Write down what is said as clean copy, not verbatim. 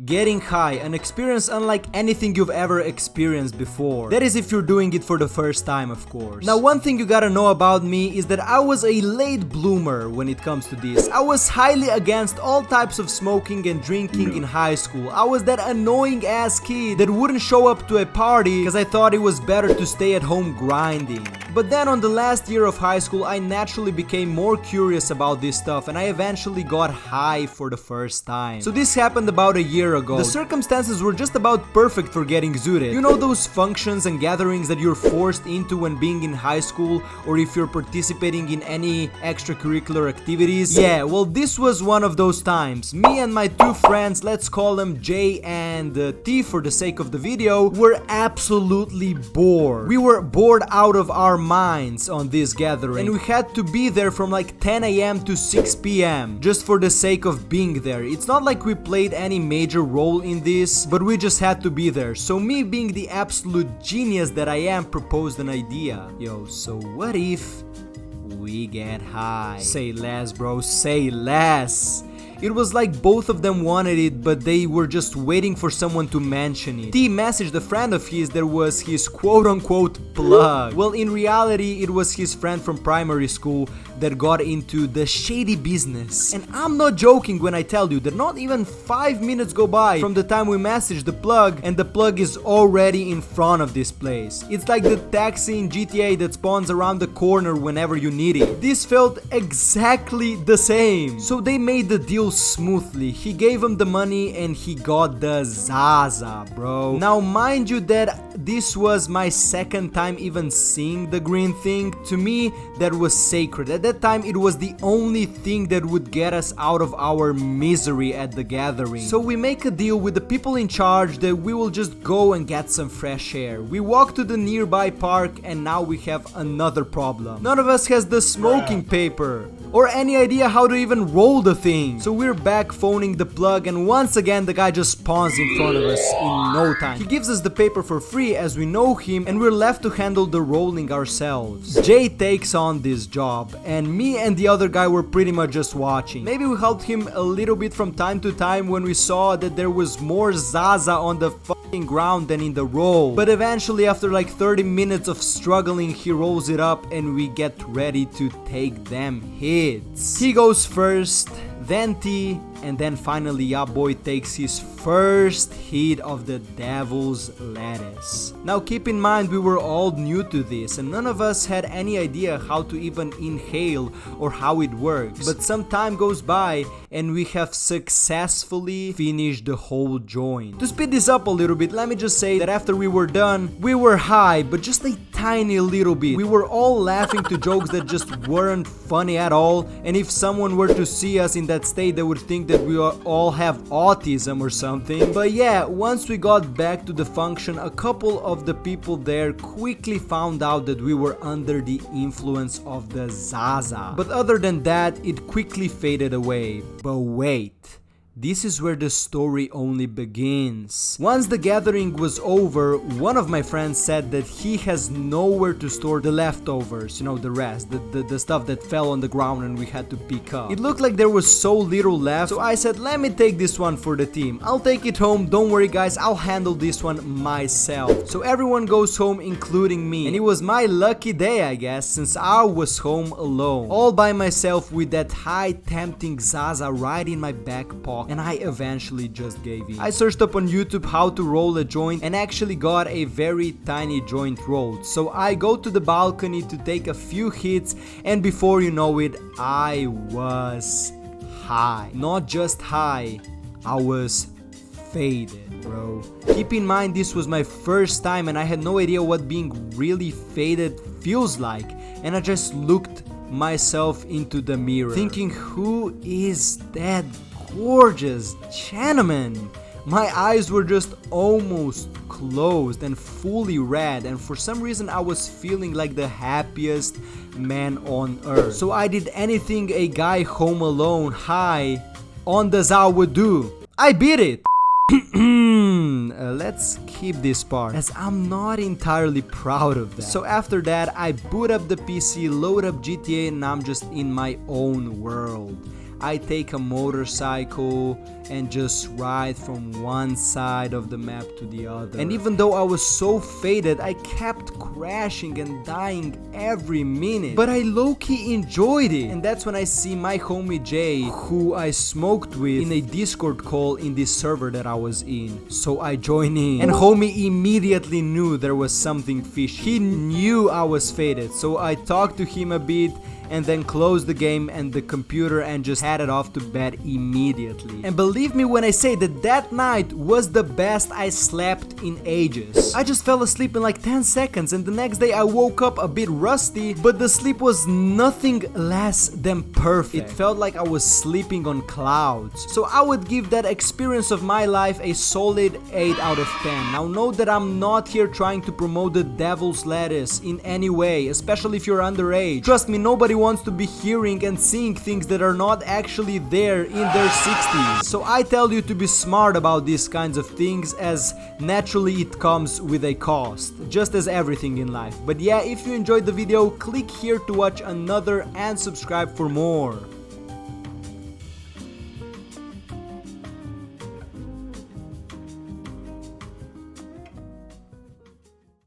Getting high, an experience unlike anything you've ever experienced before. That is if you're doing it for the first time, of course. Now, one thing you gotta know about me is that I was a late bloomer when it comes to this. I was highly against all types of smoking and drinking in high school. I was that annoying ass kid that wouldn't show up to a party because I thought it was better to stay at home grinding. But then on the last year of high school, I naturally became more curious about this stuff and I eventually got high for the first time. So this happened about a year ago. The circumstances were just about perfect for getting zooted. You know those functions and gatherings that you're forced into when being in high school, or if you're participating in any extracurricular activities? Yeah, well, this was one of those times. Me and my two friends, let's call them J and T for the sake of the video, were absolutely bored. We were bored out of our minds on this gathering, and we had to be there from like 10 a.m. to 6 p.m. just for the sake of being there. It's not like we played any major role in this, but we just had to be there. So me, being the absolute genius that I am, proposed an idea. Yo, so what if we get high? Say less, bro, say less. It was like both of them wanted it, but they were just waiting for someone to mention it. T messaged a friend of his that was his quote-unquote plug. Well, in reality, it was his friend from primary school that got into the shady business. And I'm not joking when I tell you that not even 5 minutes go by from the time we messaged the plug and the plug is already in front of this place. It's like the taxi in GTA that spawns around the corner whenever you need it. This felt exactly the same. So they made the deal smoothly. He gave him the money and he got the Zaza, bro. Now mind you that this was my second time even seeing the green thing. To me, that was sacred. At that time, it was the only thing that would get us out of our misery at the gathering. So we make a deal with the people in charge that we will just go and get some fresh air. We walk to the nearby park and now we have another problem. None of us has the smoking paper or any idea how to even roll the thing. So we're back phoning the plug and once again the guy just spawns in front of us in no time. He gives us the paper for free as we know him and we're left to handle the rolling ourselves. Jay takes on this job and me and the other guy were pretty much just watching. Maybe we helped him a little bit from time to time when we saw that there was more Zaza on the fucking ground than in the roll. But eventually after like 30 minutes of struggling, he rolls it up and we get ready to take them hits. He goes first, then T, and then finally ya boy takes his first hit of the devil's lettuce. Now keep in mind we were all new to this and none of us had any idea how to even inhale or how it works. But some time goes by and we have successfully finished the whole joint. To speed this up a little bit, let me just say that after we were done, we were high, but just a tiny little bit. We were all laughing to jokes that just weren't funny at all, and if someone were to see us in that state, they would think that we all have autism or something. But yeah, once we got back to the function, a couple of the people there quickly found out that we were under the influence of the Zaza. But other than that, it quickly faded away. But wait, this is where the story only begins. Once the gathering was over, one of my friends said that he has nowhere to store the leftovers, you know, the rest, the stuff that fell on the ground and we had to pick up. It looked like there was so little left, so I said, let me take this one for the team. I'll take it home, don't worry guys, I'll handle this one myself. So everyone goes home, including me, and it was my lucky day, I guess, since I was home alone, all by myself with that high tempting Zaza right in my back pocket. And I eventually just gave in. I searched up on YouTube how to roll a joint and actually got a very tiny joint rolled. So I go to the balcony to take a few hits and before you know it, I was high. Not just high, I was faded, bro. Keep in mind this was my first time and I had no idea what being really faded feels like. And I just looked myself into the mirror thinking, who is that gorgeous gentleman? My eyes were just almost closed and fully red, and for some reason I was feeling like the happiest man on earth. So I did anything a guy home alone high on the Za would do. I beat it. Let's keep this part as I'm not entirely proud of that. So after that I boot up the PC, load up GTA and I'm just in my own world. I take a motorcycle and just ride from one side of the map to the other. And even though I was so faded, I kept crashing and dying every minute, but I low-key enjoyed it. And that's when I see my homie Jay, who I smoked with in a Discord call in this server that I was in. So I joined in, and homie immediately knew there was something fishy. He knew I was faded, so I talked to him a bit and then closed the game and the computer and just headed off to bed immediately. And believe me when I say that that night was the best I slept in ages. I just fell asleep in like 10 seconds, and the next day I woke up a bit rusty, but the sleep was nothing less than perfect. It felt like I was sleeping on clouds. So I would give that experience of my life a solid 8 out of 10. Now note that I'm not here trying to promote the devil's lettuce in any way, especially if you're underage. Trust me, nobody wants to be hearing and seeing things that are not actually there in their 60s. So I tell you to be smart about these kinds of things, as naturally it comes with a cost, just as everything in life. But yeah, if you enjoyed the video, click here to watch another and subscribe for more.